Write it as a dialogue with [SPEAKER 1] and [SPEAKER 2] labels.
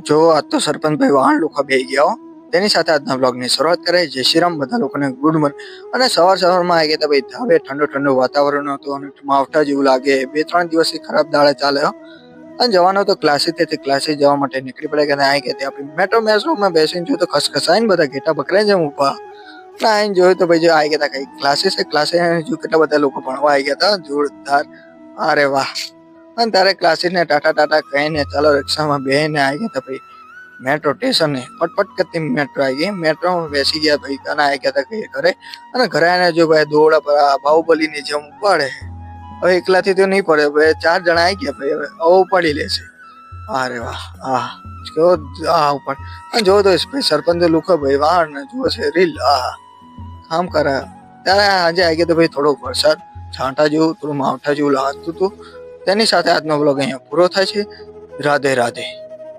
[SPEAKER 1] જો આજ તો સરપંચભાઈ વાહન લુખા બેહી ગયા હો. તેની સાથે આજના બ્લોગની શરૂઆત કરે. જય શ્રી રામ બધા લોકોને ગુડ મોર્નિંગ. અને સવારમાં આવી ગયા ભાઈ ધાબે ઠંડુ ઠંડુ વાતાવરણ હતું અને માવઠા જેવું લાગે. 2-3 દિવસથી ખરાબ દાડે ચાલે હો. અને જવાનો તો ક્લાસે જવા માટે નીકળી પડે કે આવી ગયા આપણી મેટ્રોમાં બેસીને જોયું તો ખસખસાઈને બધા ઘેટા બકરાઈ જેમ ઊભા. આઈને જોયું તો ભાઈ જો આવી ગયા હતા કઈ ક્લાસે જો કેટલા બધા લોકો ભણવા આવી ગયા હતા જોરદાર. અરે વાહ. અને તારે ક્લાસીસને ટાટા કહીને ચાલો રિક્ષામાં બેહીને આવી ગયા હતા ભાઈ મેટ્રો સ્ટેશને. પટપટ કરતી મેટ્રો આવી ગઈ. મેટ્રોમાં બેસી ગયા ભાઈ અને આવી ગયા હતા કઈ ઘરે. અને ઘરે આવીને જો ભાઈ દોડા પર બાહુબલીની જેમ ઉપાડે. હવે એકલાથી તો નહીં પડે, ભાઈ 4 જણા આવી ગયા ભાઈ, હવે ઉપાડી લેશે. અરે વાહ. હા જો ઉપર જો તો સરપંચ લુખો ભાઈ વાહ જુઓ છે રીલ. કામ કરે. ત્યારે આજે આવી ગયા તો ભાઈ થોડોક વરસાદ છાંટા જેવું થોડું માવઠા જેવું લાગતું હતું. તેની સાથે આજનો બ્લોગ અહીંયા પૂરો થાય છે. રાધે રાધે.